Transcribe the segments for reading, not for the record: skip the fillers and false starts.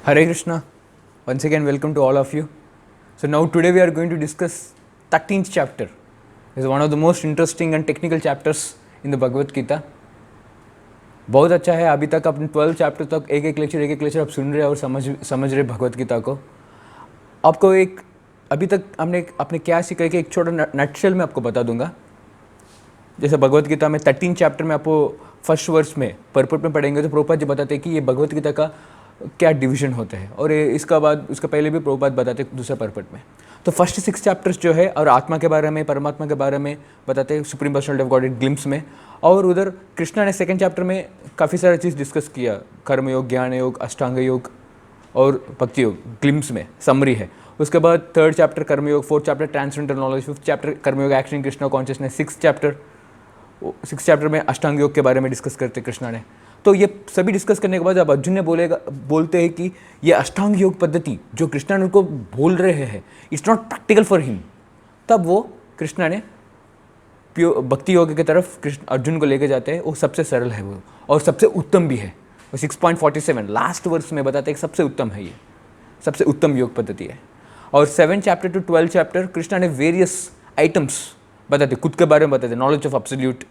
Hare Krishna. Once again, welcome to all of you. So now today we are going to discuss 13th chapter. This is one of the most interesting and technical chapters in the Bhagavad Gita. बहुत अच्छा है. अभी तक अपने 12 chapter तक एक एक lecture आप सुन रहे और समझ रहे भगवत गीता को. आपको एक अभी तक आपने क्या सीखा है कि एक छोटा नटशेल में आपको बता दूंगा. जैसे भगवत गीता में 13 चैप्टर में आपको फर्स्ट वर्स में परपट में पढ़ेंगे तो प्रभुपाद जी बताते हैं कि ये भगवत गीता का क्या डिवीजन होते हैं, और इसका बाद उसका पहले भी प्रभुपाद बताते हैं दूसरा परपट में. तो फर्स्ट 6 चैप्टर्स जो है और आत्मा के बारे में, परमात्मा के बारे में बताते हैं, supreme personality of God glimpse में. और उधर कृष्णा ने सेकंड चैप्टर में काफ़ी सारा चीज़ डिस्कस किया. कर्म योग, ज्ञान योग, अष्टांग योग और भक्ति योग ग्लिम्स में समरी है. उसके बाद third chapter Karmayoga, fourth chapter transcendental knowledge, fifth chapter Karmayoga action Krishna consciousness, six chapter में अष्टांग योग के बारे में डिस्कस करते कृष्णा ने. तो ये सभी डिस्कस करने के बाद अब अर्जुन ने बोलते हैं कि ये अष्टांग योग पद्धति जो कृष्णा ने उनको बोल रहे हैं it's not practical for him. तब वो कृष्णा ने भक्ति योग की तरफ अर्जुन को लेके जाते हैं. वो सबसे सरल है वो और सबसे उत्तम भी है. वो 6.47 लास्ट वर्स में बताते हैं सबसे उत्तम है, ये सबसे उत्तम योग पद्धति है. और 7 चैप्टर टू 12 चैप्टर कृष्णा ने वेरियस आइटम्स बताते, खुद के बारे में बताते. Knowledge of absolute,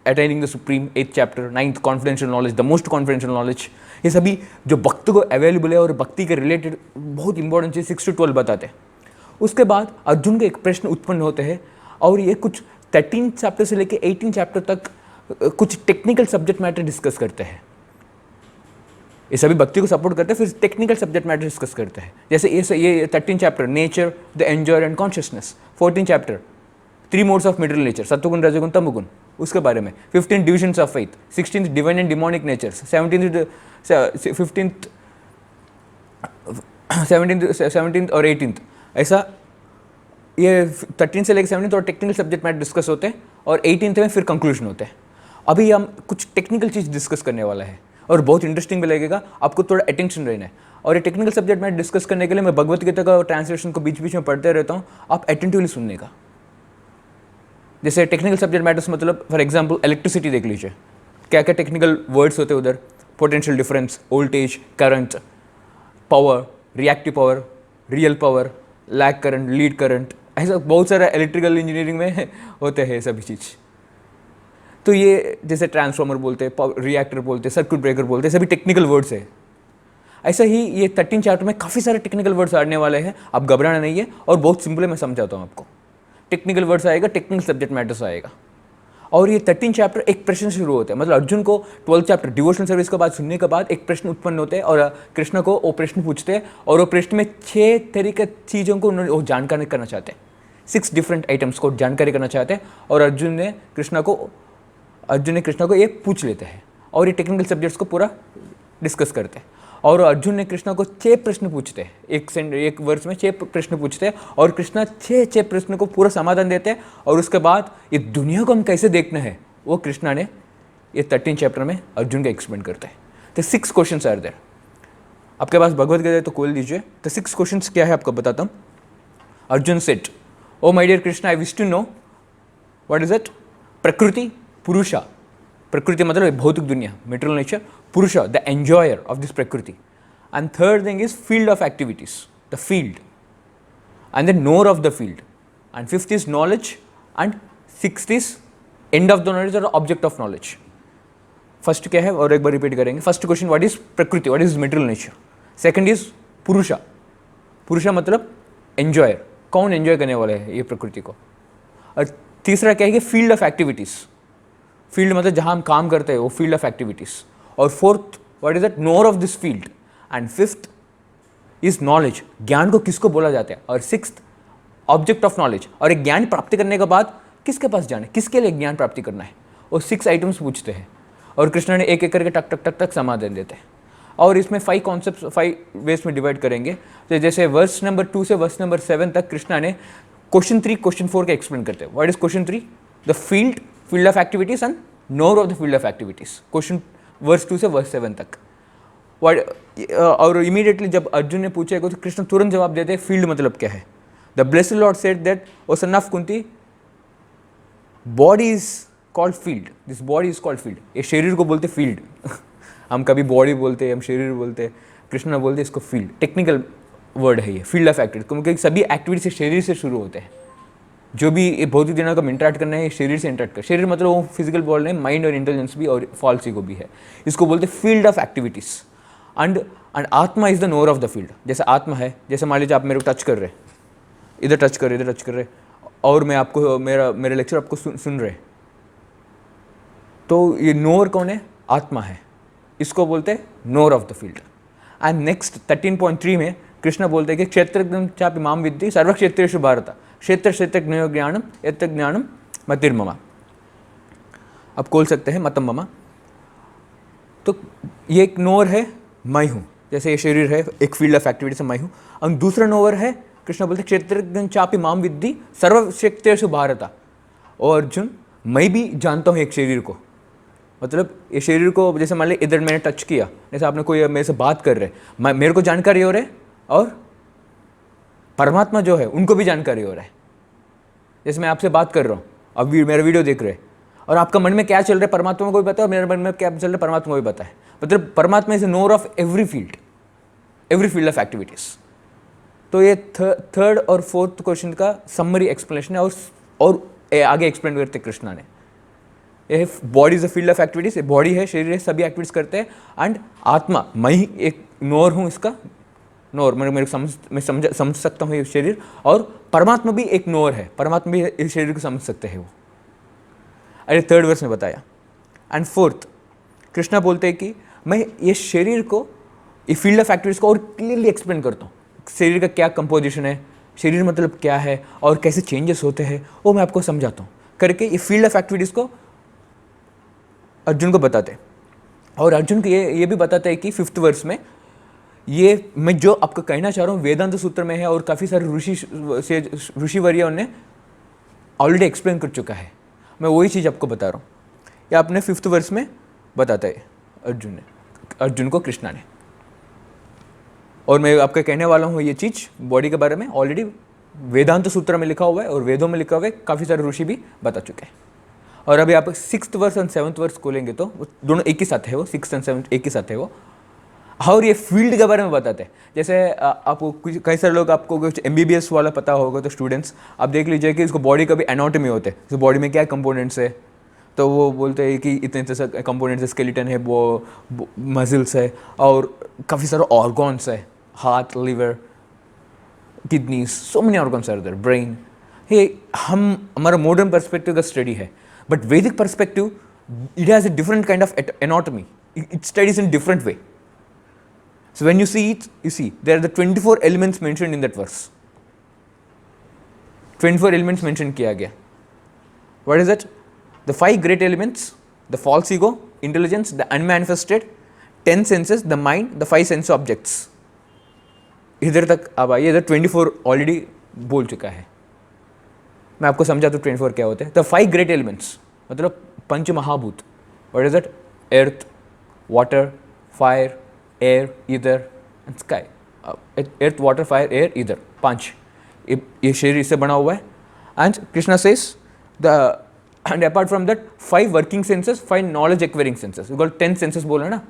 attaining the supreme 8th chapter, 9th confidential knowledge, the most confidential knowledge. ये सभी जो भक्त को अवेलेबल है और भक्ति के रिलेटेड बहुत इंपॉर्टेंट चीज़ 6 to 12 बताते हैं. उसके बाद अर्जुन के एक प्रश्न उत्पन्न होते हैं और ये कुछ 13 चैप्टर से लेकर 18 चैप्टर तक कुछ टेक्निकल सब्जेक्ट मैटर डिस्कस करते हैं. ये सभी भक्ति को सपोर्ट करते हैं, फिर टेक्निकल सब्जेक्ट मैटर डिस्कस करते हैं. जैसे ये 13 chapter nature, the enjoyer and consciousness. 14 chapter 3 modes of middle nature, सत्वगुण, रजोगुण, तमोगुण, उसके बारे में. 15 divisions of faith. 16 divine and demonic natures. 17th और 18th ऐसा ये 13 से लेकर 17 और टेक्निकल सब्जेक्ट मैटर डिस्कस होते हैं और 18th में फिर कंक्लूजन होते हैं. अभी हम कुछ टेक्निकल चीज़ डिस्कस करने वाला है और बहुत इंटरेस्टिंग भी लगेगा. आपको थोड़ा अटेंशन रहना है. और ये टेक्निकल सब्जेक्ट मैटर डिस्कस करने के लिए मैं भगवत गीता का ट्रांसलेशन को बीच बीच में पढ़ते रहता हूँ. आप अटेंटिवली सुनने का. जैसे टेक्निकल सब्जेक्ट मैटर्स मतलब फॉर एग्जांपल इलेक्ट्रिसिटी देख लीजिए, क्या क्या टेक्निकल वर्ड्स होते हैं उधर. Potential difference, voltage, current, power, reactive power, real power, lag current, lead current, ऐसा बहुत सारा इलेक्ट्रिकल इंजीनियरिंग में होते हैं सभी चीज़. तो ये जैसे ट्रांसफॉर्मर बोलते हैं, रिएक्टर बोलते हैं, सर्किट ब्रेकर बोलते हैं, सभी टेक्निकल वर्ड्स है. ऐसा ही ये 13 चैप्टर में काफ़ी सारे टेक्निकल वर्ड्स आने वाले हैं. आप घबराना नहीं है और बहुत सिंपल है, मैं समझाता हूँ आपको. टेक्निकल वर्ड्स आएगा, टेक्निकल सब्जेक्ट मैटर्स आएगा. और ये 13 चैप्टर एक प्रश्न शुरू होता है. मतलब अर्जुन को 12 चैप्टर डिवोशनल सर्विस के बाद सुनने के बाद एक प्रश्न उत्पन्न होते हैं और कृष्ण को वो प्रश्न पूछते हैं और वो प्रश्न में 6 तरीके चीज़ों को उन्होंने वो जानकारी करना चाहते हैं. 6 डिफरेंट आइटम्स को जानकारी करना चाहते हैं और अर्जुन ने कृष्ण को ये पूछ लेते हैं और ये टेक्निकल सब्जेक्ट्स को पूरा डिस्कस करते हैं. और अर्जुन ने कृष्णा को 6 प्रश्न पूछते हैं. एक वर्ष में 6 प्रश्न पूछते हैं और कृष्णा 6 प्रश्न को पूरा समाधान देते हैं. और उसके बाद ये दुनिया को हम कैसे देखना है वो कृष्णा ने ये 13 चैप्टर में अर्जुन को एक्सप्लेन करते हैं. तो 6 क्वेश्चंस आर देयर. आपके पास भगवत गीता है तो खोल दीजिए. तो 6 क्वेश्चंस क्या है आपको बताता हूँ. Arjun said, O my dear Krishna, I wish to know what is it. प्रकृति, पुरुषा. प्रकृति मतलब भौतिक दुनिया, मेटेरियल नेचर. पुरुषा, द एंजॉयर ऑफ दिस प्रकृति. And third thing is field of activities, the field. And the knower of the field. And fifth is knowledge. And sixth is end of the knowledge और object of knowledge. First क्या है और एक बार repeat करेंगे. First question, what is प्रकृति, what is material nature. Second is पुरुषा. पुरुषा मतलब एंजॉयर, कौन एंजॉय करने वाले हैं ये प्रकृति को. और तीसरा क्या है कि फील्ड ऑफ एक्टिविटीज़. फील्ड मतलब जहाँ हम काम करते हैं वो फील्ड ऑफ एक्टिविटीज़. और fourth, what is that NOR of this field. And fifth is knowledge, ज्ञान को किसको बोला जाता है. और सिक्स्थ ऑब्जेक्ट ऑफ नॉलेज, और एक ज्ञान प्राप्ति करने के बाद किसके पास जाना है, किसके लिए ज्ञान प्राप्ति करना है. वो 6 आइटम्स पूछते हैं और कृष्ण ने एक एक करके टक टक टक टक समाधान देते हैं. और इसमें 5 कॉन्सेप्ट 5 वेज में डिवाइड करेंगे. तो जैसे वर्स नंबर 2 से वर्स नंबर 7 तक कृष्णा ने क्वेश्चन 3 क्वेश्चन 4 का एक्सप्लेन करते हैं. What is question 3, the field of activities and knower of the field of activities. Question verse 2 से वर्स 7 तक. और इमीडिएटली जब अर्जुन ने पूछा तो कृष्ण तुरंत जवाब देते हैं फील्ड मतलब क्या है. The blessed Lord said that, O son of Kunti, body is called field. This body is called field. ये शरीर को बोलते फील्ड. हम कभी बॉडी बोलते हैं, हम शरीर बोलते हैं. कृष्णा बोलते इसको फील्ड, टेक्निकल वर्ड है ये, फील्ड ऑफ एक्टिविटी, क्योंकि सभी एक्टिविटी शरीर से शुरू होते हैं। जो भी ये भौतिक दुनिया का इंटरेक्ट करना है ये शरीर से इंटरेक्ट कर, शरीर मतलब वो फिजिकल बोल रहे हैं, माइंड और इंटेलिजेंस भी और फॉल्स ईगो भी है। इसको बोलते हैं फील्ड ऑफ एक्टिविटीज। एंड आत्मा is the knower of the field. जैसे आत्मा है, जैसे मान लीजिए आप मेरे को टच कर रहे, इधर टच कर रहे, इधर टच कर रहे, और मैं आपको मेरे लेक्चर आपको सुन रहे, तो ये नोर कौन है? आत्मा है। इसको बोलते हैं knower of the field. And next 13.3 में कृष्ण बोलते हैं कि क्षेत्रज्ञं चापि मां विद्धि सर्वक्षेत्रेषु भारत क्षेत्र क्षेत्रज्ञ ज्ञानम यत्र ज्ञानम मतिर्मम। अब खोल सकते हैं मतम ममा। तो ये एक नोर है, मैं हूँ, जैसे ये शरीर है, एक फील्ड ऑफ एक्टिविटी से मैं हूँ। और दूसरा नोर है, कृष्ण बोलते क्षेत्रज्ञं चापि मां विद्धि सर्वक्षेत्रेषु भारत। और अर्जुन, मैं भी जानता हूँ एक शरीर को, मतलब ये शरीर को, जैसे मान लीजिए इधर मैंने टच किया, जैसे आपने कोई मेरे से बात कर रहे, मेरे को जानकारी हो रहा है और परमात्मा जो है उनको भी जानकारी हो रहा है। जैसे मैं आपसे बात कर रहा हूँ, अब मेरा वीडियो देख रहे हैं, और आपका मन में क्या चल रहा है परमात्मा को भी पता है, और मेरे मन में क्या चल रहा है परमात्मा को भी पता है। मतलब परमात्मा is a NOR of every field of activities. तो ये थर्ड और फोर्थ क्वेश्चन का समरी एक्सप्लेनेशन है, और आगे एक्सप्लेन करते कृष्णा ने। ये body is a field of activities, body है, शरीर है, सभी एक्टिविटीज करते हैं। एंड आत्मा, मैं ही एक नोर हूँ, इसका नोर मैं समझ सकता हूँ ये शरीर, और परमात्मा भी एक नोर है, परमात्मा भी इस शरीर को समझ सकते हैं वो। अरे थर्ड वर्स में बताया। एंड फोर्थ कृष्णा बोलते हैं कि मैं ये शरीर को, ये फील्ड ऑफ एक्टिविटीज को और क्लियरली एक्सप्लेन करता हूँ। शरीर का क्या कंपोजिशन है, शरीर मतलब क्या है, और कैसे चेंजेस होते हैं, वो मैं आपको समझाता हूँ करके ये फील्ड ऑफ एक्टिविटीज़ को अर्जुन को बताते हैं। और अर्जुन को ये भी बताते हैं कि 5th वर्स में, ये मैं जो आपको कहना चाह रहा हूँ वेदांत सूत्र में है, और काफ़ी सारे ऋषिवर्यों ने ऑलरेडी एक्सप्लेन कर चुका है। मैं वही चीज़ आपको बता रहा हूँ। ये आपने 5th वर्स में बताता है अर्जुन को कृष्णा ने। और मैं आपको कहने वाला हूँ ये चीज़ बॉडी के बारे में ऑलरेडी वेदांत सूत्र में लिखा हुआ है, और वेदों में लिखा हुआ है, काफ़ी सारे ऋषि भी बता चुके हैं। और अभी आप 6th वर्स और 7th वर्स खोलेंगे तो दोनों एक ही साथ है, वो 6th और 7th एक ही साथ है वो। और ये फील्ड के बारे में बताते हैं। जैसे आपको कुछ कई सारे लोग, आपको कुछ MBBS वाला पता होगा तो स्टूडेंट्स आप देख लीजिए कि इसको बॉडी का भी एनाटॉमी होते हैं, तो बॉडी में क्या कंपोनेंट्स है, तो वो बोलते हैं कि इतने कंपोनेंट्स है, स्केलेटन है, वो मसल्स है, और काफ़ी सारे ऑर्गन्स है, heart, liver, kidneys, so many organs are there, brain. ये हमारा मॉडर्न पर्सपेक्टिव का स्टडी है, but Vedic perspective it has a different kind of anatomy, it studies in different way. So when you see it, you see there are the 24 elements mentioned in that verse. 24 elements mentioned किया गया. What is that? The 5 great elements: the false ego, intelligence, the unmanifested, 10 senses, the mind, the 5 sense objects. इधर तक अब आइए, इधर 24 already बोल चुका है। मैं आपको समझा तो 24 क्या होते हैं। The 5 great elements मतलब पंच महाभूत। What is that? Earth, water, fire, air, ether and sky. Earth, water, fire, air, ether, 5 ये शरीर इससे बना हुआ है। And Krishna says and apart from that 5 working senses, 5 knowledge acquiring senses, 10 senses बोला ना,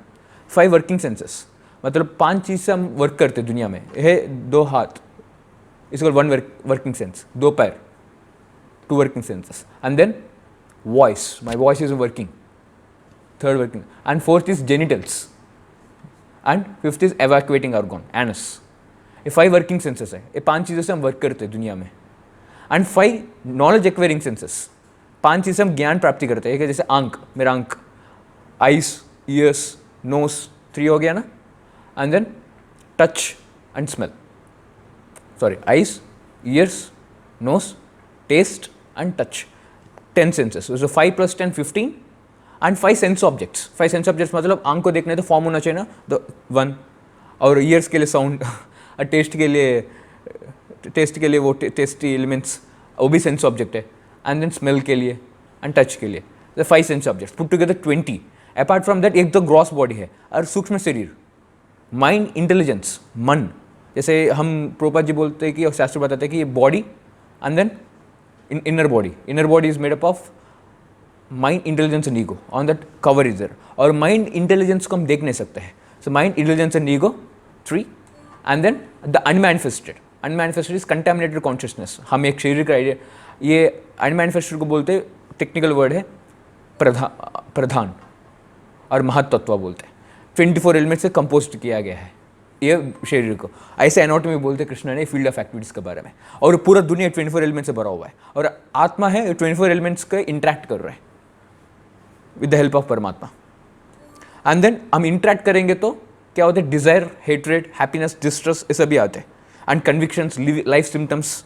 5 वर्किंग सेंसेस मतलब 5 चीज़ से हम वर्क करते हैं दुनिया में। है 2 हाथ, इसको 1 वर्किंग सेंस, 2 पैर, 2 working senses. And then voice, my voice is working, 3rd working. And 4th is genitals, and 5th is evacuating organ, anus. ये 5 वर्किंग सेंसेस है, ये 5 चीज़ों से हम वर्क करते हैं दुनिया में। एंड 5 नॉलेज एक्वायरिंग सेंसेस, 5 चीज़ से हम ज्ञान प्राप्ति करते हैं। जैसे आंख, मेरा आंख, आइज, ईयर्स, नोज, 3 हो गया ना। And then touch and smell, sorry, eyes, ears, nose, taste and touch, 10 senses. So 5 + 10 15। And 5 sense objects. 5 sense objects मतलब आंख को देखने तो फॉर्म होना चाहिए ना, तो 1, और ईयर्स के लिए साउंड, और टेस्ट के लिए वो टेस्टी एलिमेंट्स, वो भी सेंस ऑब्जेक्ट है। एंड देन स्मेल के लिए एंड टच के लिए, the 5 sense objects put together 20। Apart from that एक तो ग्रॉस बॉडी है, और सूक्ष्म शरीर, माइंड, इंटेलिजेंस, मन। जैसे हम प्रोपा जी बोलते हैं कि, और शास्त्र बताते हैं कि ये body and then inner body is made up of mind, intelligence and ego. On that cover is there. और माइंड इंटेलिजेंस को हम देख नहीं सकते हैं, so mind, intelligence and ego 3 and then the unmanifested. Unmanifested is contaminated consciousness. हम एक शरीर का आइडिया, ये अनमैनिफेस्टेड को बोलते, टेक्निकल वर्ड है प्रधान और महत्त्व बोलते हैं. 24 एलिमेंट से कंपोस्ट किया गया है ये शरीर को. ऐसे एनाटॉमी बोलते कृष्ण ने फील्ड ऑफ एक्टिविटीज के बारे में. और पूरा दुनिया 24 एलिमेंट से भरा हुआ है और आत्मा है 24 एलिमेंट्स के इंटरेक्ट कर रहे हैं विद द हेल्प ऑफ परमात्मा. एंड देन हम इंटरेक्ट करेंगे तो क्या होते हैं, डिजायर, हेट्रेड, हैप्पीनेस, डिस्ट्रेस, ये सभी आते हैं. And convictions, life symptoms.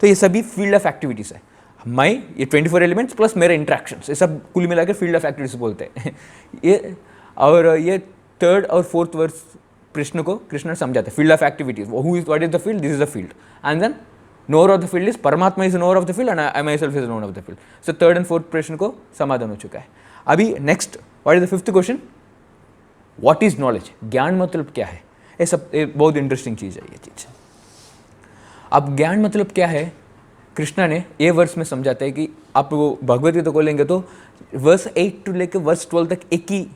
तो ये सभी फील्ड ऑफ एक्टिविटीज है. मैं ये 24 एलिमेंट्स प्लस मेरे इंट्रैक्शंस, ये सब कुल मिला के फील्ड ऑफ एक्टिविटीज बोलते हैं. ये और ये थर्ड और फोर्थ वर्स कृष्ण को कृष्ण ने समझाते हैं. Field of activities, who is, what is the field, this is the field. And then knower of the field is Paramatma is knower of the field and I myself is knower of the field. So third and fourth प्रश्न को समाधान हो चुका है. अभी next, what is the fifth question, what is knowledge. ज्ञान मतलब क्या है. ये सब बहुत इंटरेस्टिंग चीज़ है ये चीज़. अब ज्ञान मतलब क्या है, कृष्णा ने ये वर्स में समझाता है कि आप वो भगवद गीता को लेंगे तो वर्स 8 टू लेकर वर्स 12 तक एक ही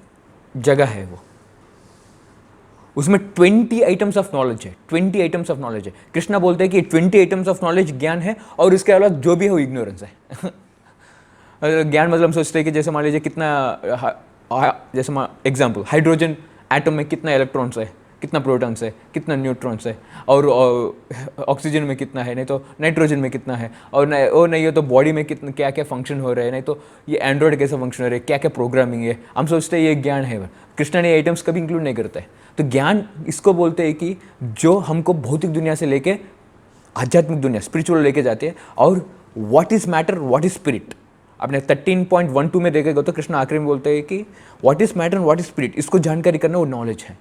जगह है. वो उसमें 20 आइटम्स ऑफ नॉलेज है. 20 आइटम्स ऑफ नॉलेज है. कृष्णा बोलते हैं कि 20 आइटम्स ऑफ नॉलेज ज्ञान है और इसके अलावा जो भी है वो इग्नोरेंस है. ज्ञान मतलब हम सोचते हैं कि जैसे मान लीजिए कितना, जैसे एग्जाम्पल, हाइड्रोजन एटम में कितना इलेक्ट्रॉन्स है, कितना प्रोटॉन्स है, कितना न्यूट्रॉन्स है, और ऑक्सीजन में कितना है, नहीं तो नाइट्रोजन में कितना है, और नहीं हो तो बॉडी में कितना क्या क्या फंक्शन हो रहे हैं, नहीं तो ये एंड्रॉयड कैसे फंक्शन हो रहे हैं, क्या क्या प्रोग्रामिंग है. हम सोचते हैं ये ज्ञान है. कृष्ण ने आइटम्स कभी इंक्लूड नहीं करता है. तो ज्ञान इसको बोलते हैं कि जो हमको भौतिक दुनिया से लेके आध्यात्मिक दुनिया, स्पिरिचुअल लेके जाते हैं. और what is matter, what is spirit. आपने 13.12 में देखेगा तो कृष्ण आखिरी में बोलते हैं कि what is matter what is spirit, इसको जानकारी करना वो नॉलेज है.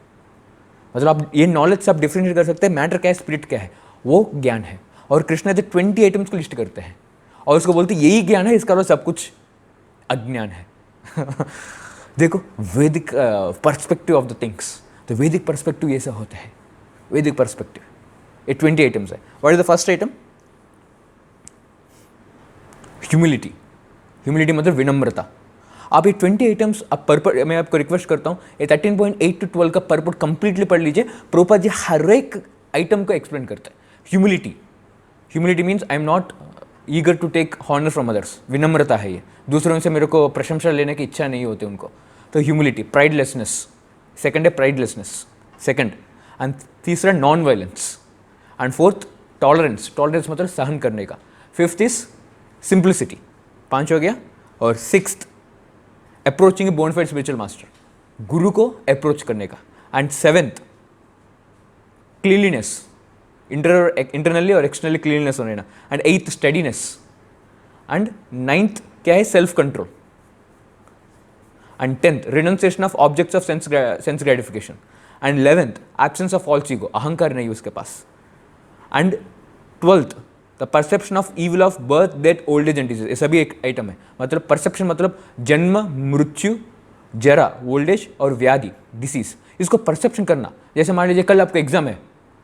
मतलब आप ये नॉलेज से आप डिफरेंशिएट कर सकते हैं मैटर क्या है, स्पिरिट क्या है, वो ज्ञान है. और कृष्ण जो 20 आइटम्स को लिस्ट करते हैं और उसको बोलते हैं यही ज्ञान है, इसका सब कुछ अज्ञान है. देखो वैदिक पर्सपेक्टिव ऑफ द थिंग्स. तो वैदिक पर्सपेक्टिव ये सब होता है. वैदिक पर्सपेक्टिव ये 20 आइटम्स है. What is the first item, humility. Humility मतलब विनम्रता. आप ये 20 आइटम्स आप पर्पट, मैं आपको रिक्वेस्ट करता हूँ ये 13.8 to 12 का पर्पट कंप्लीटली पढ़ लीजिए. प्रभुपाद जी हर एक आइटम को एक्सप्लेन करते हैं. Humility, humility means I am not eager to take honour from others. विनम्रता है ये, दूसरों से मेरे को प्रशंसा लेने की इच्छा नहीं होती उनको. तो ह्यूमिलिटी. प्राइडलेसनेस, सेकंड है प्राइडलेसनेस, सेकंड. एंड तीसरा non violence. And fourth tolerance. Tolerance मतलब सहन करने का. फिफ्थ इज सिंप्लिसिटी, 5 हो गया. और sixth approaching a bonafide spiritual master, guru को अप्रोच करने का. एंड सेवेंथ क्लीनलीनेस, इंटरनली और एक्सटर्नली क्लीनलीनेस होने ना. And eighth steadiness. And ninth क्या है, self control. And 10th renunciation of objects of sense gratification. And 11th absence of false ego, अहंकार नहीं उसके पास. And 12th the perception of evil of birth, death, old age and disease. ये सभी एक item है. मतलब परसेप्शन मतलब जन्म, मृत्यु, जरा, ओल्ड एज और व्याधि, डिसीज. इसको परसेप्शन करना. जैसे मान लीजिए कल आपका एग्जाम है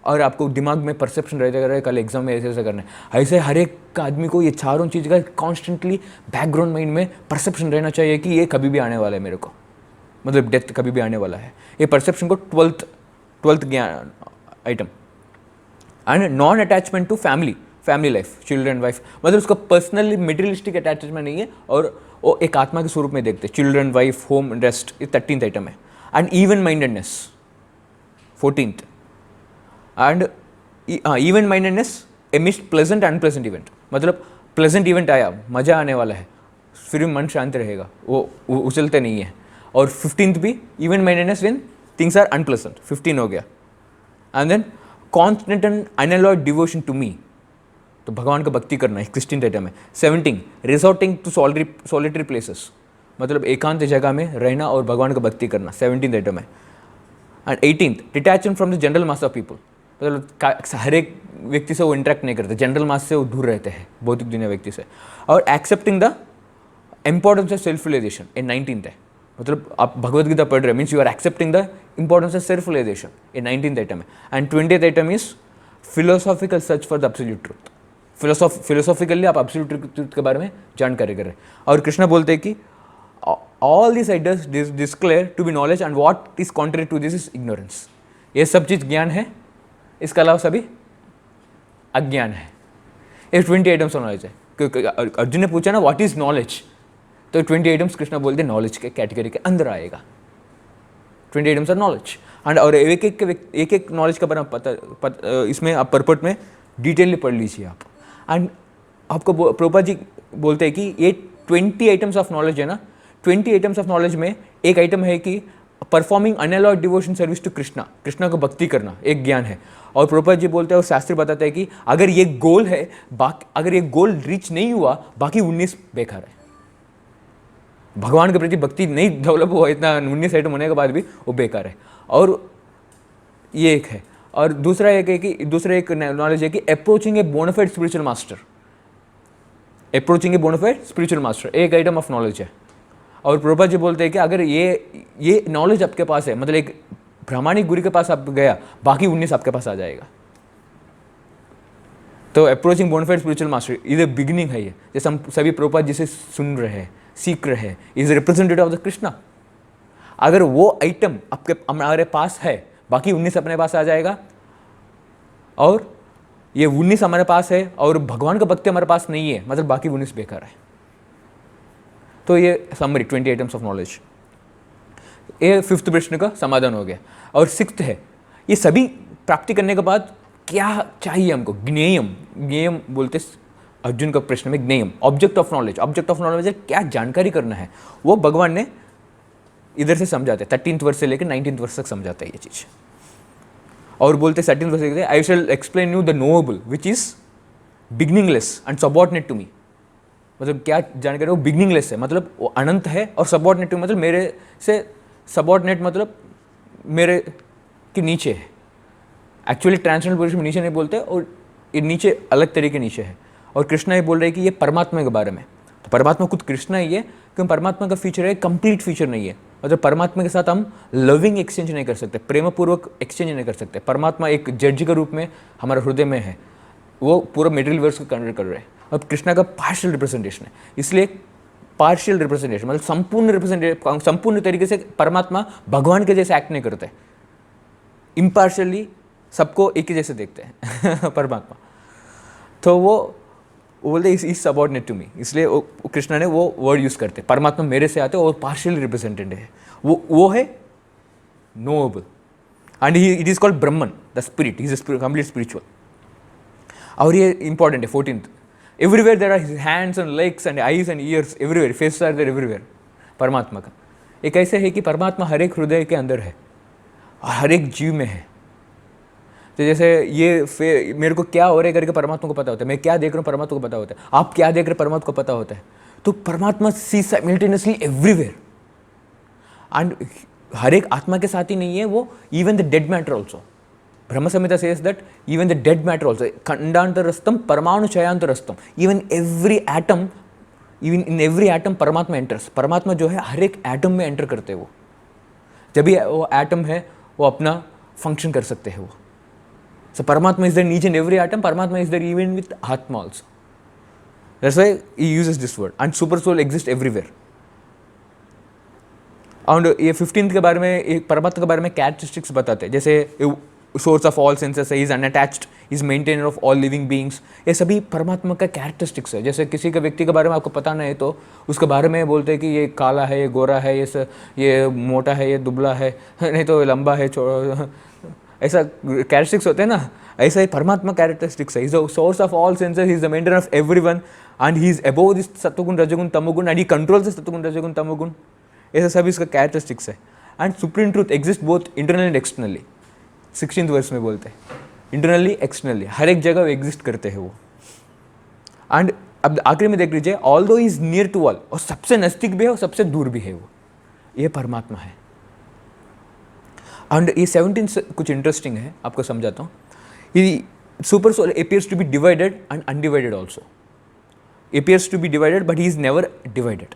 और आपको दिमाग में परसेप्शन रहता है कल एग्जाम में ऐसे ऐसे करना है. ऐसे हर एक आदमी को ये चारों चीज़ का कॉन्स्टेंटली बैकग्राउंड माइंड में परसेप्शन रहना चाहिए कि ये कभी भी आने वाला है मेरे को, मतलब डेथ कभी भी आने वाला है. ये परसेप्शन को 12th ज्ञान item. And non attachment to family life, children, wife. मतलब उसका पर्सनली मेटेरियलिस्टिक अटैचमेंट नहीं है और वो एक आत्मा के स्वरूप में देखते हैं. चिल्ड्रन, वाइफ, होम, रेस्ट, ये 13th आइटम है. And even mindedness 14th. And even mindedness amidst pleasant unpleasant event. मतलब प्लेजेंट इवेंट आया, मज़ा आने वाला है, फिर भी मन शांत रहेगा, वो उछलते नहीं है. और 15th भी even mindedness when things are unpleasant, 15 हो गया. And then constant and unalloyed devotion to me, तो भगवान का भक्ति करना है, 16th आइटम है. 17 रिसोर्टिंग टू सॉलिटरी प्लेसेस, मतलब एकांत जगह में रहना और भगवान का भक्ति करना, 17th आइटम है. And 18th detachment from the general mass of people, मतलब हर एक व्यक्ति से वो इंटरेक्ट नहीं करते, जनरल मास से वो दूर रहते हैं, भौतिक दुनिया व्यक्ति से. और accepting the importance of self realisation, ये 19th है. मतलब आप भगवद गीता पढ़ रहे means you are accepting the importance of self realisation, ये 19th आइटम है. And 20th item is philosophical search for the absolute truth. Philosophically आप एब्सोल्यूट ट्रूथ के बारे में जानकारी कर रहे हैं. और कृष्णा बोलते हैं कि all this ideas declared to be knowledge and what is contrary to this is ignorance. ये सब चीज़ ज्ञान है, इसके अलावा सभी अज्ञान है। ये 20 आइटम्स ऑफ नॉलेज है। क्योंकि अर्जुन ने पूछा ना व्हाट इज नॉलेज, तो 20 आइटम्स कृष्णा बोलते नॉलेज के कैटेगरी के अंदर आएगा। 20 आइटम्स ऑफ नॉलेज एंड और एक एक नॉलेज का पता इसमें आप परपट में डिटेल पढ़ लीजिए आप। एंड आपको प्रभुपाद जी बोलते हैं कि ये 20 आइटम्स ऑफ नॉलेज है ना, 20 आइटम्स ऑफ नॉलेज में एक आइटम है कि performing unalloyed devotion service to Krishna, Krishna को भक्ति करना एक ज्ञान है। और प्रभुपाद जी बोलते हैं और शास्त्री बताते हैं कि अगर ये गोल है, अगर ये गोल रीच नहीं हुआ, बाकी 19 बेकार है। भगवान के प्रति भक्ति नहीं डेवलप हुआ, इतना 19 आइटम होने के बाद भी वो बेकार है। और ये एक है। और दूसरा एक है कि दूसरा एक नॉलेज है कि approaching a bonafide spiritual master, approaching a bonafide spiritual master एक आइटम ऑफ नॉलेज है। और प्रभुपाद जी बोलते हैं कि अगर ये नॉलेज आपके पास है, मतलब एक प्रामाणिक गुरु के पास आप गया, बाकी 19 आपके पास आ जाएगा। तो अप्रोचिंग बोनाफाइड स्पिरिचुअल मास्टर इधर बिगिनिंग है ये, जैसे हम सभी प्रभुपाद जी से सुन रहे हैं, सीख रहे हैं, is representative of the Krishna. अगर वो आइटम आपके हमारे पास है, बाकी 19 अपने पास आ जाएगा। और ये 19 हमारे पास है और भगवान का भक्ति हमारे पास नहीं है, मतलब बाकी 19 बेकार है। तो ये समरी 20 आइटम्स ऑफ नॉलेज। ये 5th प्रश्न का समाधान हो गया। और 6th है, ये सभी प्राप्ति करने के बाद क्या चाहिए हमको? ज्ञेयम, ज्ञेयम बोलते अर्जुन का प्रश्न में ज्ञेयम, object of knowledge. Object of knowledge है क्या जानकारी करना है, वो भगवान ने इधर से समझाते, 13th वर्ष से लेकर 19th वर्ष तक समझाता है ये चीज़। और बोलते 13th वर्ष से I shall explain you the knowable which is beginningless and subordinate to me. मतलब क्या जानकारी, वो बिगनिंगलेस है मतलब वो अनंत है, और सबऑर्डिनेट टू मतलब मेरे से सबऑर्डिनेट मतलब मेरे के नीचे है। एक्चुअली ट्रांसजेंडर पोजिशन में नीचे नहीं बोलते, और ये नीचे अलग तरीके नीचे है। और कृष्णा ये बोल रहे हैं कि ये परमात्मा के बारे में, तो परमात्मा खुद कृष्णा ही है, क्योंकि परमात्मा का फीचर है कंप्लीट फीचर नहीं है। मतलब परमात्मा के साथ हम लविंग एक्सचेंज नहीं कर सकते, प्रेमपूर्वक एक्सचेंज नहीं कर सकते। परमात्मा एक जज के रूप में हमारे हृदय में है, वो पूरा मेटेरियल वर्ल्ड को कंसिडर कर रहे हैं। अब कृष्णा का पार्शियल रिप्रेजेंटेशन है, इसलिए पार्शियल रिप्रेजेंटेशन मतलब संपूर्ण तरीके से परमात्मा भगवान के जैसे एक्ट नहीं करते, इम्पार्शियली सबको एक ही जैसे देखते हैं परमात्मा। तो वो बोलते इज सबऑर्डिनेट टू मी, इसलिए कृष्णा ने वो वर्ड यूज करते, परमात्मा मेरे से आते और पार्शियली रिप्रेजेंटेड है, वो है knowable and it is called Brahman the spirit, is complete spiritual. और ये इंपॉर्टेंट है 14th, everywhere there are hands and legs and eyes and ears, everywhere face are there everywhere. परमात्मा का एक ऐसे है कि परमात्मा हर एक हृदय के अंदर है और हर एक जीव में है। तो जैसे ये मेरे को क्या हो रहा है करके परमात्मा को पता होता है, मैं क्या देख रहा हूँ परमात्मा को पता होता है, आप क्या देख रहे हैं परमात्मा को पता होता है। तो Paramatma see simultaneously everywhere, and हर एक आत्मा के साथ ही नहीं है वो, even the dead matter also. Brahma Samhita says that even the dead matter also खंडांतरस्तम परमाणु चयांतरस्तम, even every atom, even in every atom Paramatma enters. Paramatma जो है हर एक एटम में एंटर करते हैं वो, जब भी वो एटम है वो अपना फंक्शन कर सकते हैं वो। So Paramatma is there in each and every atom. Paramatma is there even with Atma also. That's why he uses this word. And super soul exists everywhere. और ये 15th के बारे में, परमात्मा के बारे में कैरेक्टरिस्टिक्स बताते हैं, जैसे सोर्स ऑफ ऑल सेंसेस है, is unattached, is maintainer of all living beings. ये सभी परमात्मा का कैरेक्टरिस्टिक्स है। जैसे किसी के व्यक्ति के बारे में आपको पता नहीं है तो उसके बारे में बोलते हैं कि ये काला है, ये गोरा है, ये मोटा है, ये दुबला है, नहीं तो लंबा है, ऐसा कैरेक्टरिस्टिक्स होते हैं ना, ऐसा ही परमात्मा कैरेक्टरिस्टिक्स है। Is the source of all senses, he is the maintainer of everyone and he is above this सत्वगुण रजोगुण तमोगुण एंड ही कंट्रोल्स द सत्वगुण रजोगुण तमोगुण। ऐसा सभी इसका कैरेक्टरिस्टिक्स है। And supreme truth exist both internally and externally. 16th verse में बोलते हैं इंटरनली एक्सटर्नली, हर एक जगह एग्जिस्ट करते हैं वो। एंड अब आखिरी में देख लीजिए, ऑल दो इज नियर टू ऑल, और सबसे नजदीक भी है और सबसे दूर भी है वो, ये परमात्मा है। एंड ये 17 कुछ इंटरेस्टिंग है, आपको समझाता हूँ। ये super soul appears to be divided and undivided also. Appears to be divided but he is never divided.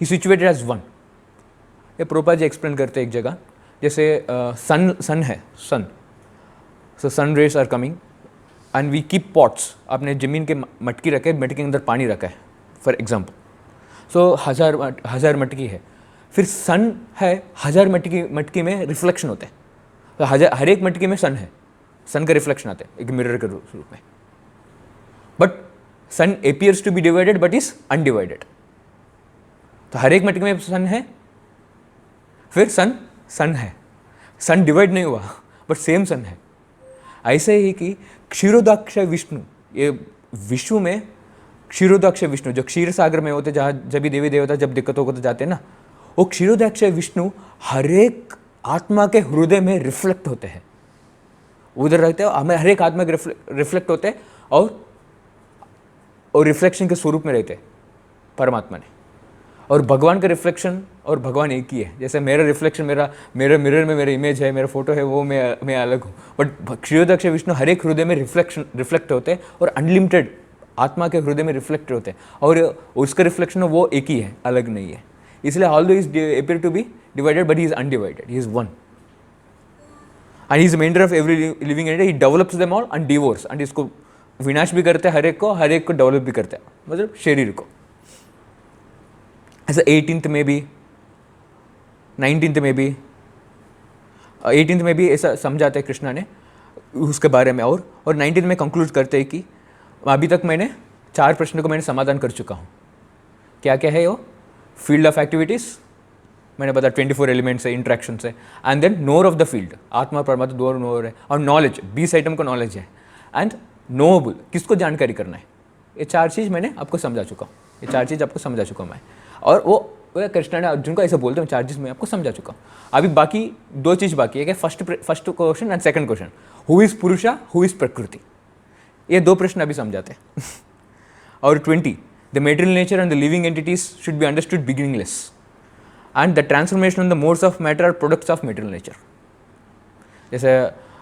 He is situated as one. ये प्रभुपाद जी एक्सप्लेन करते हैं एक जगह, जैसे सन है, sun, so sun rays are coming and we keep pots, आपने ज़मीन के मटकी रखे, मटकी के अंदर पानी रखा है फॉर एग्जाम्पल। सो हज़ार मटकी है, फिर सन है, 1000 मटकी में रिफ्लेक्शन होते हैं, तो हर एक मटके में सन है, सन का रिफ्लेक्शन आता है एक मिरर के रूप में, but sun appears to be divided but is undivided. तो हर एक मटके में सन है, फिर सन है, सन डिवाइड नहीं हुआ बट सेम सन है। ऐसे ही कि क्षीरोदाक्ष विष्णु, ये विश्व में क्षीरोदाक्ष विष्णु जो क्षीर सागर में होते, जहाँ जब भी देवी देवता जब दिक्कतों को तो जाते हैं ना, वो क्षीरोदाक्ष विष्णु हर एक आत्मा के हृदय में रिफ्लेक्ट होते हैं, उधर रहते हैं, हमें हर एक आत्मा के रिफ्लेक्ट होते हैं और रिफ्लेक्शन के स्वरूप में रहते हैं परमात्मा ने। और भगवान का रिफ्लेक्शन और भगवान एक ही है। जैसे मेरा रिफ्लेक्शन, मेरे मिरर में मेरा इमेज है, मेरा फोटो है, वो मैं अलग हूँ, बट क्षीरोदाक्ष विष्णु हर एक हृदय में रिफ्लेक्ट होते हैं और अनलिमिटेड आत्मा के हृदय में रिफ्लेक्ट होते हैं, और उसका रिफ्लेक्शन वो एक ही है, अलग नहीं है। इसलिए although is appear to be divided but he is undivided, he is one and he is mentor of every living entity. He develops them all and devours, and इसको विनाश भी करते हैं हर एक को डेवलप भी करते हैं, मतलब शरीर को। ऐसा 18th में भी 19th में भी 18th में भी ऐसा समझाते हैं कृष्णा ने उसके बारे में, और 19th में कंक्लूड करते हैं कि अभी तक मैंने 4 प्रश्नों को मैंने समाधान कर चुका हूँ। क्या क्या है वो? फील्ड ऑफ एक्टिविटीज़ मैंने बताया 24 एलिमेंट्स है, इंट्रैक्शन है, and then knower of the field, आत्मा परमात्मा दो नोर है, और नॉलेज 20 आइटम का नॉलेज है, एंड नोबल किसको जानकारी करना है। ये 4 चीज़ मैंने आपको समझा चुका हूँ, ये 4 चीज़ आपको समझा चुका हूँ मैं, और वो कृष्णा ने अर्जुन को ऐसा बोलते हैं 4 चीज़ मैं आपको समझा चुका हूँ। अभी बाकी 2 चीज़ बाकी है कि first question and second question, who is पुरुषा हु इज़ प्रकृति, ये 2 प्रश्न अभी समझाते हैं। और 20, the material nature and the living entities should be understood beginningless, and the transformation the modes of matter are products of material nature. जैसे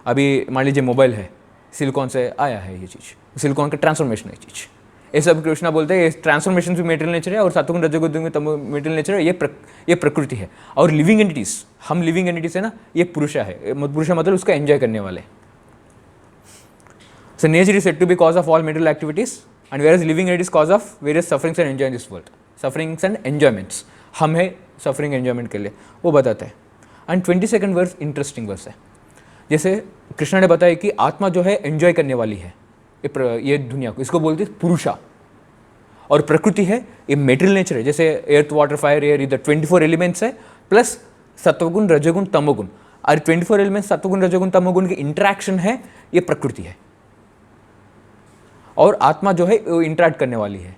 अभी मान लीजिए मोबाइल है, सिलिकॉन से आया है ये चीज़, सिलिकॉन का ट्रांसफॉर्मेशन है ये चीज़, ये सब कृष्णा बोलते हैं ट्रांसफॉर्मेशन भी मेटेरियल नेचर है, और सत्वगुण रजोगुण तमो मेटेरियल नेचर है, ये प्रकृति है। और लिविंग एंटिटीज, हम लिविंग एंटिटीज है ना, ये पुरुषा है, पुरुषा मतलब उसका एंजॉय करने वाले। So nature is said to be cause of all material activities, and where is living entities cause of various sufferings and enjoy in this world, sufferings and enjoyments, हम है सफरिंग एंजॉयमेंट के लिए, वो बताते हैं। And 22nd verse interesting verse है। जैसे कृष्णा ने बताया कि आत्मा जो है एंजॉय करने वाली है ये दुनिया को, इसको बोलते हैं पुरुषा, और प्रकृति है ये मेटेरियल नेचर है, जैसे एर्थ वाटर फायर एयर, इधर 24 एलिमेंट्स है प्लस सत्वगुण रजोगुण तमोगुण, और 24 एलिमेंट्स सत्वगुण रजोगुण तमोगुण की इंटरेक्शन है, ये प्रकृति है। और आत्मा जो है वो इंटरेक्ट करने वाली है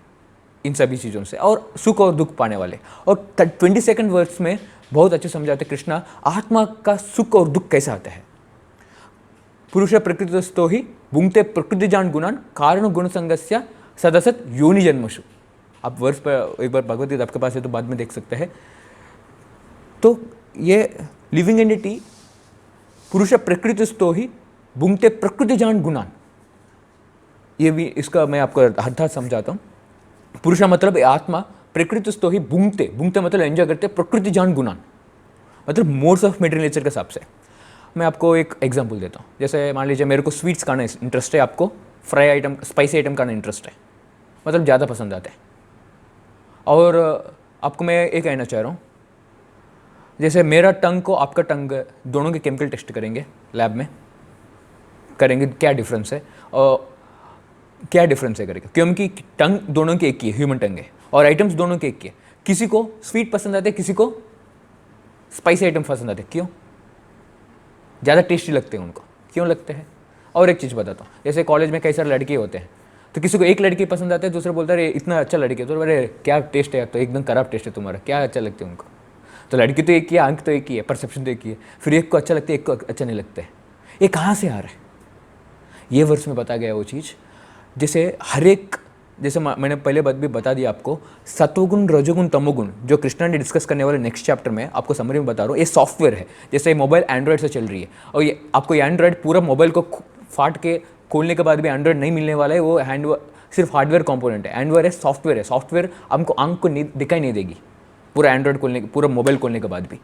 इन सभी चीज़ों से, और सुख और दुख पाने वाले। और 22nd वर्स में बहुत अच्छे समझाते कृष्णा आत्मा का सुख और दुख कैसे आता है। पुरुष प्रकृतिस्थो ही भुंगते प्रकृति जान गुणान कारण गुण संगस्य सदसत योनि जन्मशु। आप वर्ष पर एक बार भगवत गीता आपके पास है तो बाद में देख सकते हैं। तो ये लिविंग एंटिटी पुरुष प्रकृतिस्थो ही भुंगते प्रकृति जान गुणान, ये भी इसका मैं आपको अर्थात समझाता हूँ। पुरुष मतलब आत्मा, प्रकृतिस्थो ही भुंगते, भुंगते मतलब एंजॉय करते, प्रकृति जान गुणान मतलब मोड्स ऑफ मेटेरियल नेचर के हिसाब से। मैं आपको एक एग्जांपल देता हूँ। जैसे मान लीजिए मेरे को स्वीट्स खाना इंटरेस्ट है, आपको फ्राई आइटम स्पाइसी आइटम खाना इंटरेस्ट है, मतलब ज़्यादा पसंद आते हैं। और आपको मैं ये कहना चाह रहा हूँ, जैसे मेरा टंग को आपका टंग दोनों के केमिकल टेस्ट करेंगे, लैब में करेंगे, क्या डिफरेंस है और क्या डिफरेंस है करेगा, क्योंकि टंग दोनों की एक ही है, ह्यूमन टंग है, और आइटम्स दोनों के एक ही है। किसी को स्वीट पसंद आते हैं, किसी को स्पाइसी आइटम पसंद आते हैं। क्यों? ज़्यादा टेस्टी लगते हैं उनको, क्यों लगते हैं? और एक चीज़ बताता हूँ, जैसे कॉलेज में कई सारे लड़के होते हैं, तो किसी को एक लड़की पसंद आते हैं, दूसरा बोलता है इतना अच्छा लड़की है, तो अरे क्या टेस्ट है, तो एकदम खराब टेस्ट है तुम्हारा, क्या अच्छा लगता है उनको। तो लड़की तो एक ही है, अंक तो एक ही है, परसेप्शन तो एक ही है, फिर एक को अच्छा लगता है, एक को अच्छा नहीं लगता है। ये कहाँ से आ रहा है? ये वर्ष में बताया गया वो चीज़, जैसे हर एक, जैसे मैंने पहले बात भी बता दिया आपको, सत्वगुण रजोगुण तमोगुण जो कृष्णा ने डिस्कस करने वाले नेक्स्ट चैप्टर में आपको समरी में बता रहा हूँ। ये सॉफ्टवेयर है, जैसे मोबाइल एंड्रॉयड से चल रही है, और ये आपको ये एंड्रॉयड पूरा मोबाइल को फाट के खोलने के बाद भी एंड्रॉयड नहीं मिलने वाला है, वो सिर्फ हार्डवेयर कंपोनेंट है। एंड्रॉयड है सॉफ्टवेयर है, सॉफ्टवेयर हमको आंख को दिखाई नहीं देगी पूरा एंड्रॉयड खोलने, पूरा मोबाइल खोलने के बाद भी।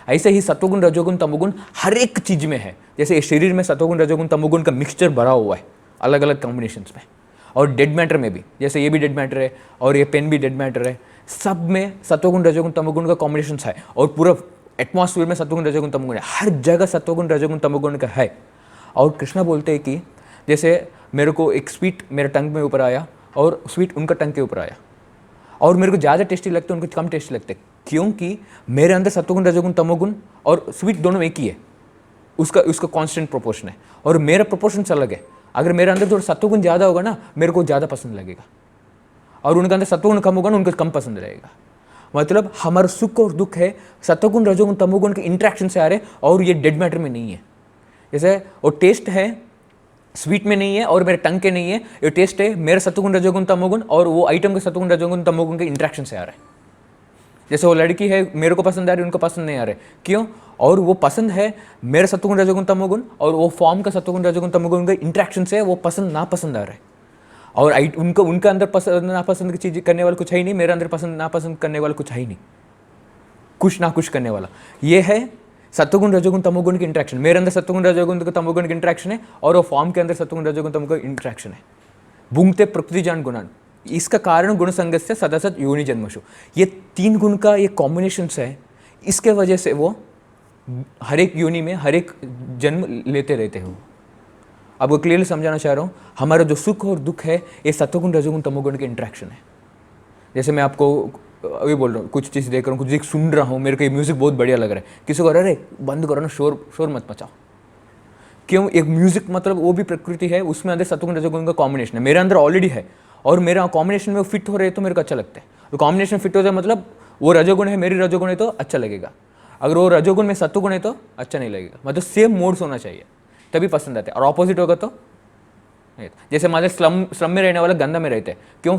ऐसे ही सत्वगुण रजोगुण तमोगुण हर एक चीज़ में है। जैसे इस शरीर में सत्वगुण रजोगुण तमोगुण का मिक्सचर भरा हुआ है अलग अलग कॉम्बिनेशंस में, और डेड मैटर में भी, जैसे ये भी डेड मैटर है और ये पेन भी डेड मैटर है, सब में सत्वगुण रजोगुण तमोगुण का कॉम्बिनेशन है, और पूरा एटमॉस्फेयर में सत्वगुण रजोगुण तमोगुण है, हर जगह सत्वगुण रजोगुण तमोगुण का है। और कृष्णा बोलते हैं कि जैसे मेरे को एक स्वीट मेरे टंग में ऊपर आया और स्वीट उनका टंग के ऊपर आया, और मेरे को ज़्यादा टेस्टी लगते हैं, उनको कम टेस्टी लगते हैं, क्योंकि मेरे अंदर सत्वगुण रजोगुण तमोगुण और स्वीट दोनों एक ही है, उसका कांस्टेंट प्रोपोर्शन है, और मेरा प्रोपोर्शन अलग है। अगर मेरे अंदर थोड़ा सत्वगुण ज़्यादा होगा ना, मेरे को ज़्यादा पसंद लगेगा, और उनके अंदर सत्वगुण कम होगा ना, उनको कम पसंद रहेगा। मतलब हमारा सुख और दुख है सत्वगुण रजोगुण तमोगुण के इंट्रैक्शन से आ रहे, और ये डेड मैटर में नहीं है। जैसे वो टेस्ट है स्वीट में नहीं है और मेरे टंग के नहीं है, ये टेस्ट है मेरा सत्वगुण रजोगुण तमोगुण और वो आइटम के सत्वगुण रजोगुण तमोगुण के इंट्रैक्शन से आ रहा है। जैसे वो लड़की है, मेरे को पसंद आ रही है, उनको पसंद नहीं आ रहे, क्यों? और वो पसंद है मेरा सत्वगुण रजोगुण तमोगुण, और वो फॉर्म का सत्वगुण रजोगुण तमोगुण के इंट्रैक्शन से वो पसंद नापसंद आ रहा है। और उनका अंदर पसंद नापसंद की चीज़ करने वाला कुछ है ही नहीं, मेरे अंदर पसंद नापसंद करने वाला कुछ है ही नहीं, कुछ ना कुछ करने वाला। ये है सत्वगुण रजोगुण तमोगुण की इंट्रैक्शन। मेरे अंदर सत्वगुण रजोगुण तमोगुण की इंट्रैक्शन है, और वो फॉर्म के अंदर सत्वगुण रजोगुण तमोगुण की इंट्रैक्शन है। भुंगते प्रकृति जान गुणान, इसका कारण गुण संगस्य सदासत योनि जन्मशु, ये 3 गुण का ये कॉम्बिनेशन है, इसके वजह से वो हर एक योनि में हर एक जन्म लेते रहते हो। अब वो क्लियरली समझाना चाह रहा हूँ, हमारा जो सुख और दुख है ये सत्वगुण रजोगुण तमोगुण के इंट्रैक्शन है। जैसे मैं आपको अभी बोल रहा हूँ, कुछ चीज़ देख रहा हूँ, कुछ चीज़ सुन रहा हूँ, मेरे को ये म्यूज़िक बहुत बढ़िया लग रहा है, किसी को अरे बंद करो ना, शोर मत मचाओ, क्यों? एक म्यूज़िक मतलब वो भी प्रकृति है, उसमें अंदर सत्वगुण रजोगुण का कॉम्बिनेशन है, मेरे अंदर ऑलरेडी है, और मेरा कॉम्बिनेशन में वो फिट हो रहे तो मेरे को अच्छा लगता है। तो कॉम्बिनेशन फिट हो जाए मतलब वो रजोगुण है, मेरी रजोगुण है तो अच्छा लगेगा, अगर वो रजोगुण में सत्वगुण है तो अच्छा नहीं लगेगा। मतलब सेम मोड्स होना चाहिए तभी पसंद आते हैं, और ऑपोजिट होगा तो नहीं। जैसे हमारे स्लम में रहने वाला गंदा में रहते हैं, क्यों?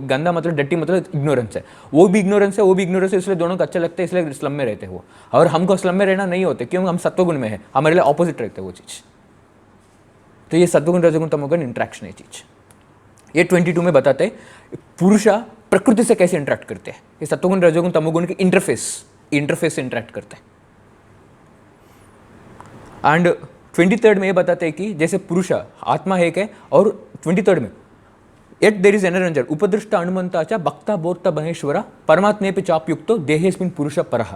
गंदा मतलब डट्टी मतलब इग्नोरेंस है, वो भी इग्नोरेंस है, वो भी इग्नोरेंस है, इसलिए दोनों को अच्छा लगता है, इसलिए स्लम में रहते हैं वो। और हमको स्लम में रहना नहीं होते, क्यों? हम सत्वगुण में है, हमारे लिए ऑपोजिट रहते हैं वो चीज़। तो ये सत्वगुण रजोगुण तमोगुण इंट्रैक्शन है चीज़। ये 22 में बताते हैं पुरुष प्रकृति से कैसे इंटरेक्ट करते हैं। ये सत्वगुण रजोगुण तमोगुण के इंटरफेस से इंटरेक्ट करते हैं। एंड 23rd में ये बताते हैं कि जैसे पुरुष आत्मा एक है, और 23rd में एट देर इज एनरंजन उपदृष्ट अनुमंता च भक्ता बोर्ता महेश्वरा परमात्मे पे चापयुक्तो देहेस्मिन् पुरुष परः।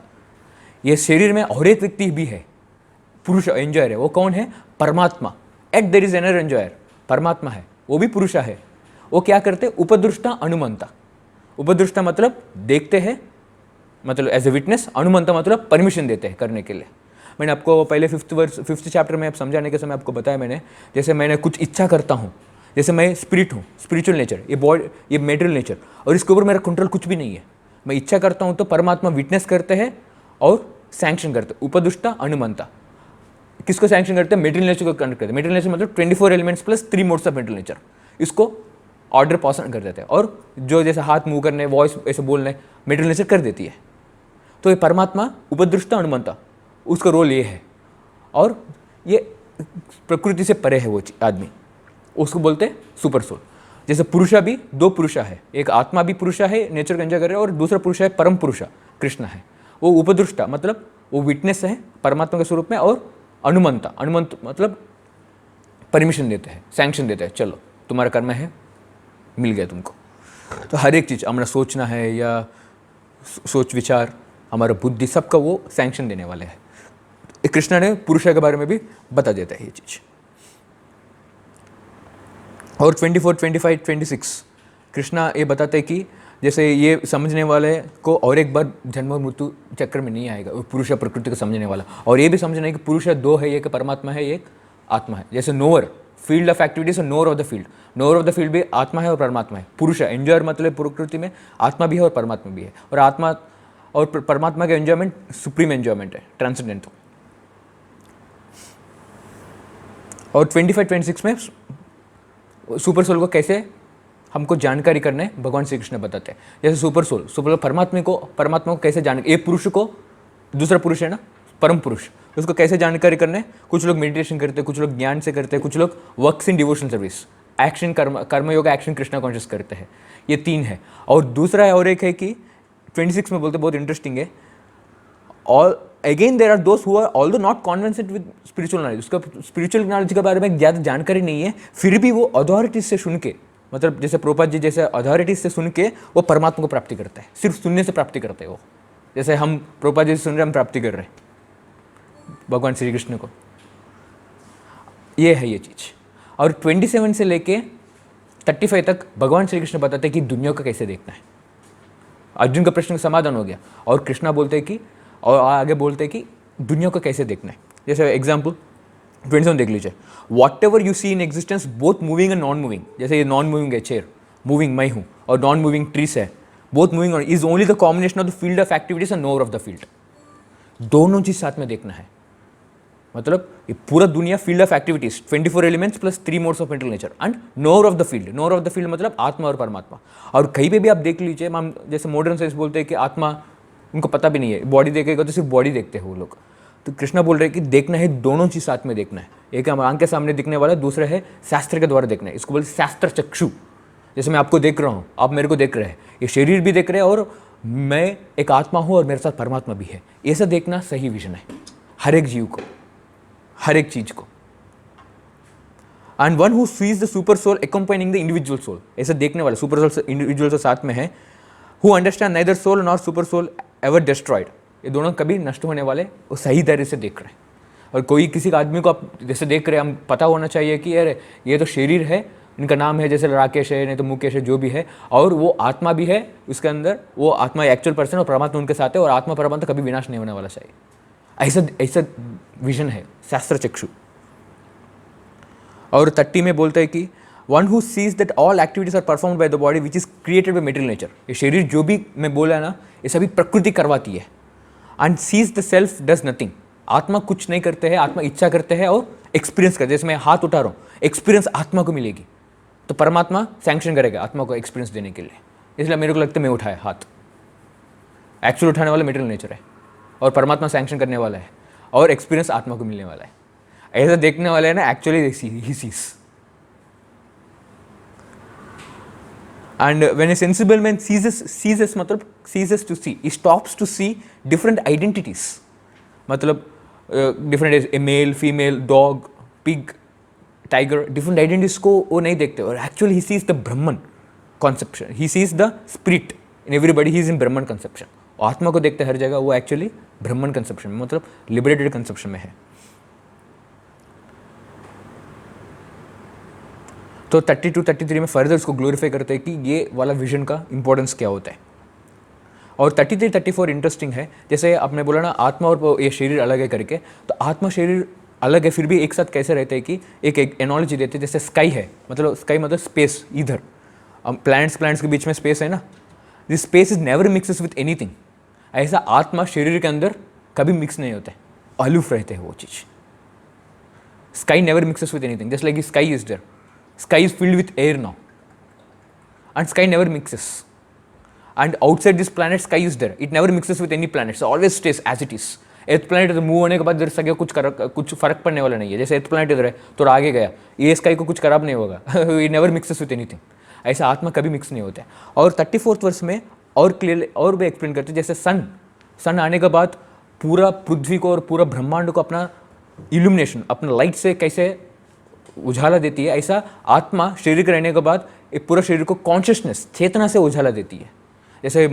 ये शरीर में और एक व्यक्ति भी है, पुरुष एंजॉयर है, वो कौन है? परमात्मा। एट देर इज एनर एंजॉयर, परमात्मा है, वो भी पुरुष है। वो क्या करते? उपदृष्टा अनुमंता। उपदृष्टा मतलब देखते हैं, मतलब एज ए विटनेस, अनुमंता मतलब परमिशन देते हैं करने के लिए। मैंने आपको पहले 5th चैप्टर में समझाने के समय आपको बताया मैंने, जैसे मैंने कुछ इच्छा करता हूँ, जैसे मैं स्पिरिट हूँ, स्पिरिचुअल नेचर, ये बॉडी, ये मेटेरियल नेचर, और इसके ऊपर मेरा कंट्रोल कुछ भी नहीं है। मैं इच्छा करता हूँ तो परमात्मा विटनेस करते हैं और सैंक्शन करते हैं। उपदुष्टा अनुमंता किसको सैंक्शन करते हैं? मेटेरियल नेचर को कंट्रोल करते हैं। मेटेरियल नेचर मतलब 24 elements plus 3 modes of material nature, इसको ऑर्डर पॉसन कर देते हैं, और जो जैसे हाथ मूव करने, वॉइस ऐसे बोलने, मेटेरियल नेचर कर देती है। तो ये परमात्मा उपदृष्टा अनुमंता, उसका रोल ये है, और ये प्रकृति से परे है वो आदमी, उसको बोलते हैं सुपर सोल। जैसे पुरुषा भी 2 पुरुषा है, एक आत्मा भी पुरुषा है, नेचर का एंजॉय कर रहे हैं, और दूसरा पुरुष है परम पुरुषा, कृष्ण है। वो उपदृष्टा मतलब वो विटनेस है परमात्मा के स्वरूप में, और अनुमंता, अनुमंत मतलब परमिशन देते हैं, सैंक्शन देते हैं, चलो तुम्हारा कर्म है, मिल गया तुमको। तो हर एक चीज़ हमारा सोचना है या सोच विचार, हमारा बुद्धि, सबका वो सैंक्शन देने वाले हैं। कृष्ण ने पुरुष के बारे में भी बता देता है ये चीज़। और 24, 25, 26 कृष्णा ये बताते हैं कि जैसे ये समझने वाले को और एक बार जन्म और मृत्यु चक्र में नहीं आएगा, वो पुरुष प्रकृति को समझने वाला, और ये भी समझना है कि पुरुष 2 है, एक परमात्मा है, एक आत्मा है। जैसे नोअर, फील्ड ऑफ एक्टिविटीज और knower of the field, knower of the field भी आत्मा है और परमात्मा है। पुरुष है, एंजॉयर मतलब प्रकृति में आत्मा भी है और परमात्मा भी है, और आत्मा और परमात्मा का एंजॉयमेंट सुप्रीम एंजॉयमेंट है, ट्रांसेंडेंटल। और 25, 26 में सुपर सोल को कैसे हमको जानकारी करने भगवान श्री कृष्ण बताते हैं। जैसे सुपर सोल परमात्मा को कैसे जान, एक पुरुष को, दूसरा पुरुष है ना परम पुरुष, उसको कैसे जानकारी करने। कुछ लोग मेडिटेशन करते हैं, कुछ लोग ज्ञान से करते हैं, कुछ लोग works in devotional service, action कर्म योग एक्शन कृष्णा कॉन्शियस करते हैं। ये 3 है। और दूसरा है, और एक है कि 26 में बोलते, बहुत इंटरेस्टिंग है, और again there are those who are although not convinced with spiritual knowledge, उसका स्पिरिचुअल नॉलेज के बारे में ज़्यादा जानकारी नहीं है, फिर भी वो अथॉरिटीज से सुन के, मतलब जैसे प्रभुपाद जी जैसे अथॉरिटीज से सुन के वो परमात्मा को प्राप्ति करता है, सिर्फ सुनने से प्राप्ति करते हैं वो। जैसे हम प्रभुपाद जी सुन रहे, हम प्राप्ति कर रहे हैं भगवान श्री कृष्ण को, ये है ये चीज़। और 27 से लेके 35 तक भगवान श्री कृष्ण बताते हैं कि दुनिया को कैसे देखना है। अर्जुन का प्रश्न का समाधान हो गया, और कृष्णा बोलते हैं कि, और आगे बोलते हैं कि दुनिया को कैसे देखना है। जैसे एग्जाम्पल 27 देख लीजिए, whatever you see in existence both moving and non moving, जैसे ये नॉन मूविंग है चेयर, मूविंग मैं हूँ, और नॉन मूविंग ट्रीस है, both moving is only the combination of the field of activities and knower of the field. दोनों चीज साथ में देखना है, मतलब ये पूरा दुनिया field of activities 24 elements plus 3 modes of mental nature and knower of the field. Knower of the field मतलब आत्मा और परमात्मा। और कहीं पे भी आप देख लीजिए, हम जैसे मॉडर्न साइंस बोलते हैं कि आत्मा उनको पता भी नहीं है, बॉडी देखेगा तो सिर्फ बॉडी देखते हैं वो लोग। तो कृष्णा बोल रहे हैं कि देखना है, दोनों चीज साथ में देखना है। एक हम आंख के सामने दिखने वाला, दूसरा है शास्त्र के द्वारा देखना है। इसको बोलते शास्त्र चक्षु। जैसे मैं आपको देख रहा हूँ, आप मेरे को देख रहे हैं, ये शरीर भी देख रहे हैं और मैं एक आत्मा हूँ और मेरे साथ परमात्मा भी है। ऐसा देखना सही विजन है हर एक जीव को, हर एक चीज को। And one who sees the super soul accompanying the individual soul, ऐसा देखने वाला सुपर सोल इंडिविजुअल से साथ में है। Who understand neither soul nor super soul ever destroyed, ये दोनों कभी नष्ट होने वाले, वो सही तरह से देख रहे हैं। और कोई किसी आदमी को आप जैसे देख रहे हैं, हम पता होना चाहिए कि यार ये तो शरीर है, इनका नाम है जैसे राकेश है, नहीं तो मुकेश है, जो भी है, और वो आत्मा भी है उसके अंदर, वो आत्मा एक्चुअल पर्सन और परमात्मा उनके साथ है, और आत्मा परमात्मा कभी विनाश नहीं होने वाला चाहिए। ऐसा ऐसा विजन है शास्त्र चक्षु। और 30 में बोलते हैं कि one who sees that all activities are performed by the body which is created by material nature, ये शरीर जो भी मैं बोला ना, ये सभी प्रकृति करवाती है। And sees the self does nothing, आत्मा कुछ नहीं करते हैं, आत्मा इच्छा करते हैं और एक्सपीरियंस करते हैं। जैसे मैं हाथ उठा रहा हूँ, एक्सपीरियंस आत्मा को मिलेगी, तो परमात्मा सैंक्शन करेगा आत्मा को एक्सपीरियंस देने के लिए। इसलिए मेरे को लगता है मैं उठाया हाथ, एक्चुअल उठाने वाला मेटेरियल नेचर है, और परमात्मा सैंक्शन करने वाला है, और एक्सपीरियंस आत्मा को मिलने वाला है। ऐसा देखने वाला है ना, actually he sees. And when a sensible man ceases मतलब ceases to see, he stops to see different identities, मतलब different a male female dog pig tiger, different identities को वो नहीं देखते, और actually he sees the Brahman conception, he sees the spirit in everybody, he is in Brahman conception. आत्मा को देखते हर जगह, वो एक्चुअली ब्रह्मन कंसेप्शन में, मतलब लिबरेटेड कंसेप्शन में है। तो 32 33 में फर्दर इसको ग्लोरीफाई करते हैं कि ये वाला विजन का इंपॉर्टेंस क्या होता है। और 33 34 इंटरेस्टिंग है, जैसे आपने बोला ना आत्मा और ये शरीर अलग है करके, तो आत्मा शरीर अलग है फिर भी एक साथ कैसे रहते हैं कि एक एनोलॉजी देते हैं। जैसे स्काई है, मतलब स्काई मतलब स्पेस, इधर प्लैनेट्स के बीच में स्पेस है ना, this space is never mixes with anything. ऐसा आत्मा शरीर के अंदर कभी मिक्स नहीं होते, अलूफ रहते हैं वो चीज़। Sky never mixes with anything, just like sky is there, sky is filled with air now and sky never mixes. And outside this planet sky is there, it never mixes with any planet, so always stays as it is. Earth planet तो move होने के बाद इधर से कुछ फर्क पड़ने वाला नहीं है। जैसे एर्थ प्लैनेट इधर है तो आगे गया, ये स्काई को कुछ खराब नहीं होगा, ये नेवर मिक्सेस विथ एनीथिंग। ऐसा आत्मा कभी मिक्स नहीं होता है। और 34 वर्ष में और क्लियर और भी एक्सप्लेन करते हैं, जैसे सन आने के बाद पूरा पृथ्वी को और पूरा ब्रह्मांड को अपना इल्यूमिनेशन, अपना लाइट से कैसे उजाला देती है, ऐसा आत्मा शरीर के रहने के बाद एक पूरा शरीर को कॉन्शियसनेस, चेतना से उजाला देती है। जैसे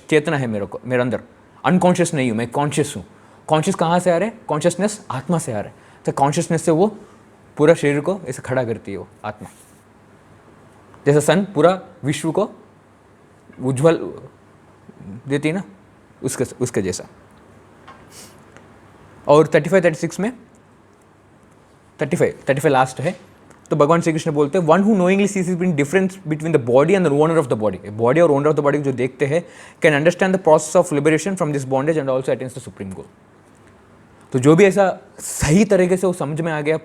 चेतना है मेरे को, मेरे अंदर अनकॉन्शियस नहीं हूँ, मैं कॉन्शियस हूँ। कॉन्शियस कहाँ से आ रहा है? कॉन्शियसनेस आत्मा से आ रहा है। तो कॉन्शियसनेस से वो पूरा शरीर को ऐसे खड़ा करती है वो आत्मा। जैसे सन पूरा विश्व को उज्ज्वल देती है ना, उसके जैसा। और 35-36 में 35 लास्ट है, तो भगवान श्री कृष्ण बोलते हैं one who knowingly sees difference between the body and the owner of the body. Body और ओनर ऑफ द बॉडी जो देखते हैं can understand the process of liberation from this bondage and also attains the supreme goal. तो जो भी ऐसा सही तरीके से वो समझ में आ गया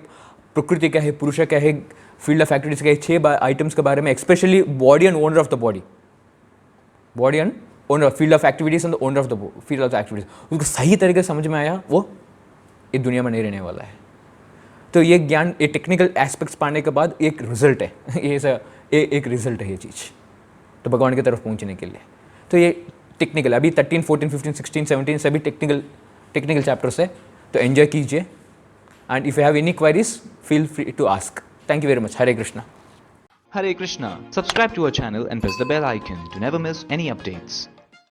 प्रकृति क्या है, पुरुष क्या है, फील्ड ऑफ एक्टिविटीज क्या है, 6 आइटम्स के बारे में, specially body and owner of the body, body and owner field of activities and the owner of the field of the activities, उसको सही तरीके से समझ में आया, वो इस दुनिया में नहीं रहने वाला है। तो ये ज्ञान, ये टेक्निकल एस्पेक्ट्स पाने के बाद एक रिजल्ट है, ये एक रिजल्ट है ये चीज़, तो भगवान की तरफ पहुंचने के लिए। तो ये टेक्निकल, अभी 13, 14, 15, 16, 17 सभी टेक्निकल चैप्टर्स है, तो एंजॉय कीजिए। And if you have any queries feel free to ask. Thank you very much. Hare Krishna. Hare Krishna. Subscribe to our channel and press the bell icon to never miss any updates.